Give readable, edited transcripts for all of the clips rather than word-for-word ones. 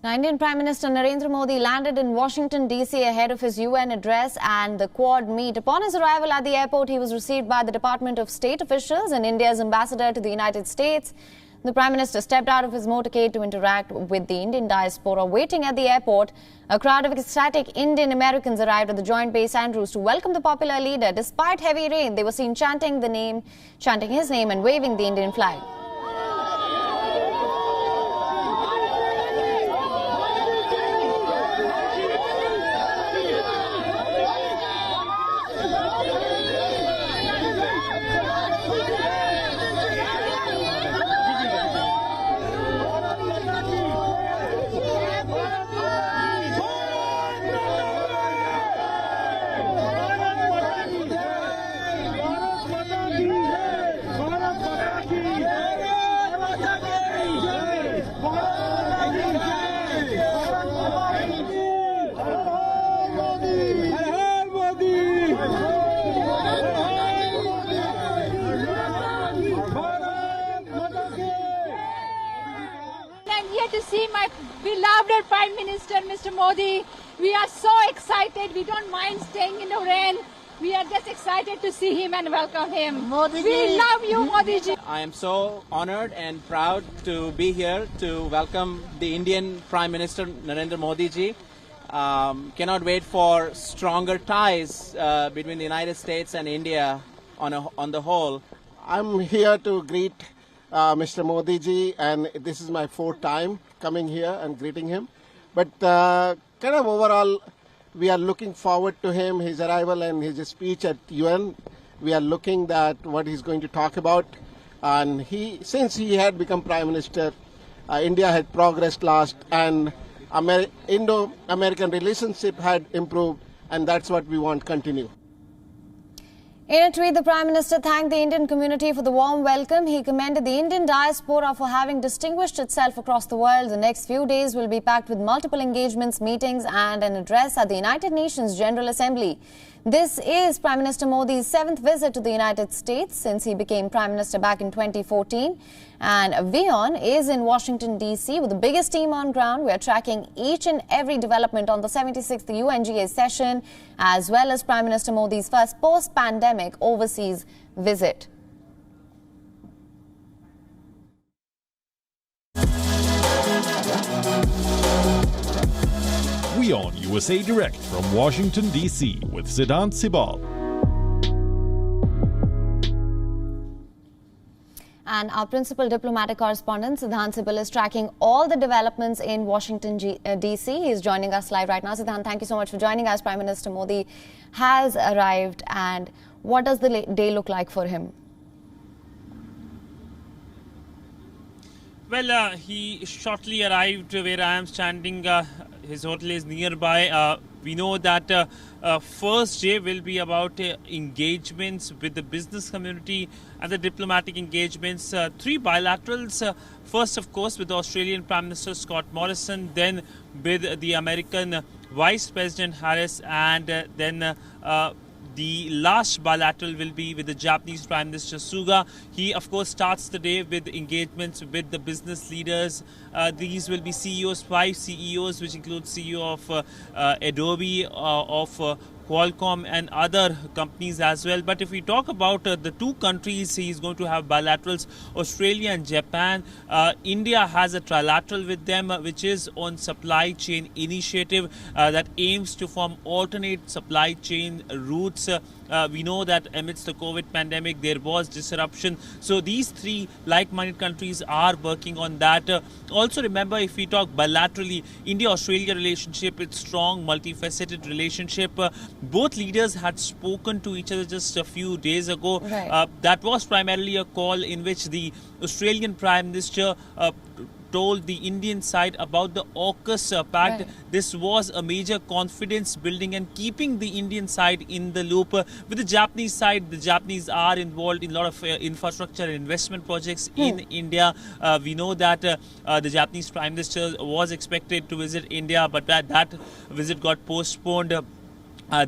Now, Indian Prime Minister Narendra Modi landed in Washington, D.C. ahead of his UN address and the Quad meet. Upon his arrival at the airport, he was received by the Department of State officials and India's ambassador to the United States. The Prime Minister stepped out of his motorcade to interact with the Indian diaspora waiting at the airport. A crowd of ecstatic Indian Americans arrived at the Joint Base Andrews to welcome the popular leader. Despite heavy rain, they were seen chanting his name and waving the Indian flag. I'm here to see my beloved Prime Minister, Mr. Modi. We are so excited. We don't mind staying in the rain. We are just excited to see him and welcome him. Modi ji. We love you, Modi ji. I am so honored and proud to be here to welcome the Indian Prime Minister Narendra Modi ji. Cannot wait for stronger ties between the United States and India on the whole. I'm here to greet Mr. Modi ji, and this is my fourth time coming here and greeting him. But kind of overall, we are looking forward to his arrival and his speech at UN. We are looking at what he's going to talk about. And since he had become Prime Minister, India had progressed last, and Indo-American relationship had improved, and that's what we want to continue. In a tweet, the Prime Minister thanked the Indian community for the warm welcome. He commended the Indian diaspora for having distinguished itself across the world. The next few days will be packed with multiple engagements, meetings and an address at the United Nations General Assembly. This is Prime Minister Modi's 7th visit to the United States since he became Prime Minister back in 2014. And WION is in Washington, D.C. with the biggest team on ground. We are tracking each and every development on the 76th UNGA session, as well as Prime Minister Modi's first post-pandemic overseas visit. WION USA Direct from Washington, D.C. with Siddhant Sibal. And our principal diplomatic correspondent, Siddhant Sibal, is tracking all the developments in Washington, D.C. He is joining us live right now. Siddhant, thank you so much for joining us. Prime Minister Modi has arrived, and what does the day look like for him? Well, he shortly arrived where I am standing. His hotel is nearby. We know that first day will be about engagements with the business community and the diplomatic engagements. 3 bilaterals. First, of course, with the Australian Prime Minister Scott Morrison, then with the American Vice President Harris, and then the last bilateral will be with the Japanese Prime Minister Suga. He, of course, starts the day with engagements with the business leaders. These will be CEOs, 5 CEOs, which include CEO of Adobe, of Qualcomm and other companies as well. But if we talk about the 2 countries he is going to have bilaterals, Australia and Japan, India has a trilateral with them, which is on supply chain initiative that aims to form alternate supply chain routes. We know that amidst the COVID pandemic there was disruption. So these 3 like-minded countries are working on that. Also remember, if we talk bilaterally, India-Australia relationship, it's strong, multifaceted relationship. Both leaders had spoken to each other just a few days ago. Right. That was primarily a call in which the Australian Prime Minister told the Indian side about the AUKUS pact. Right. This was a major confidence building and keeping the Indian side in the loop. With the Japanese side, the Japanese are involved in a lot of infrastructure and investment projects in India. We know that the Japanese Prime Minister was expected to visit India, but that visit got postponed.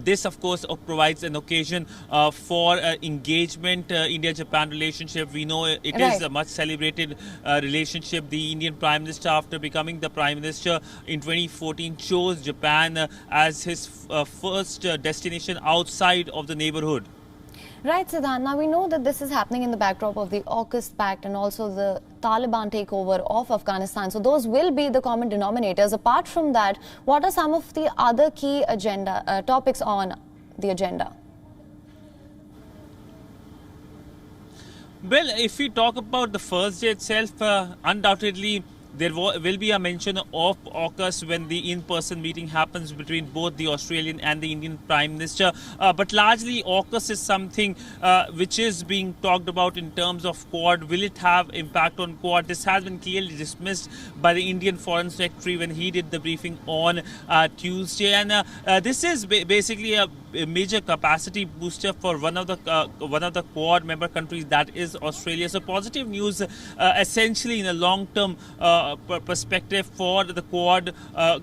This, of course, provides an occasion for engagement. India-Japan relationship. We know it is a much celebrated relationship. The Indian Prime Minister, after becoming the Prime Minister in 2014, chose Japan as his first destination outside of the neighborhood. Right, Siddhant. Now we know that this is happening in the backdrop of the AUKUS Pact and also the Taliban takeover of Afghanistan. So those will be the common denominators. Apart from that, what are some of the other key agenda topics on the agenda? Well, if we talk about the first day itself, undoubtedly there will be a mention of AUKUS when the in-person meeting happens between both the Australian and the Indian Prime Minister. But largely, AUKUS is something which is being talked about in terms of Quad. Will it have impact on Quad? This has been clearly dismissed by the Indian Foreign Secretary when he did the briefing on Tuesday. And this is basically a major capacity booster for one of the Quad member countries, that is Australia. So positive news, essentially in a long-term perspective for the Quad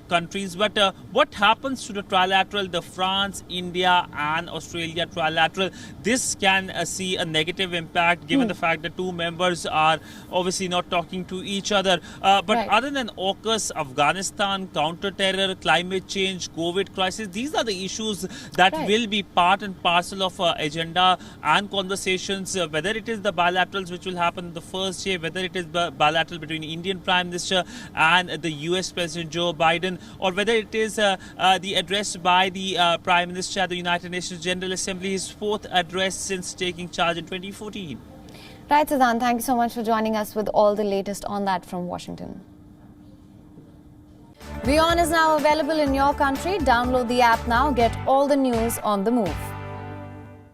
countries. But what happens to the trilateral, the France, India and Australia trilateral? This can see a negative impact given the fact that two members are obviously not talking to each other. But other than AUKUS, Afghanistan, counter-terror, climate change, COVID crisis, these are the issues that will be part and parcel of agenda and conversations, whether it is the bilaterals which will happen the first day, whether it is the bilateral between the Indian Prime Minister and the US President Joe Biden, or whether it is the address by the Prime Minister at the United Nations General Assembly, his fourth address since taking charge in 2014. Right, Siddhant, thank you so much for joining us with all the latest on that from Washington. WION is now available in your country. Download the app now. Get all the news on the move.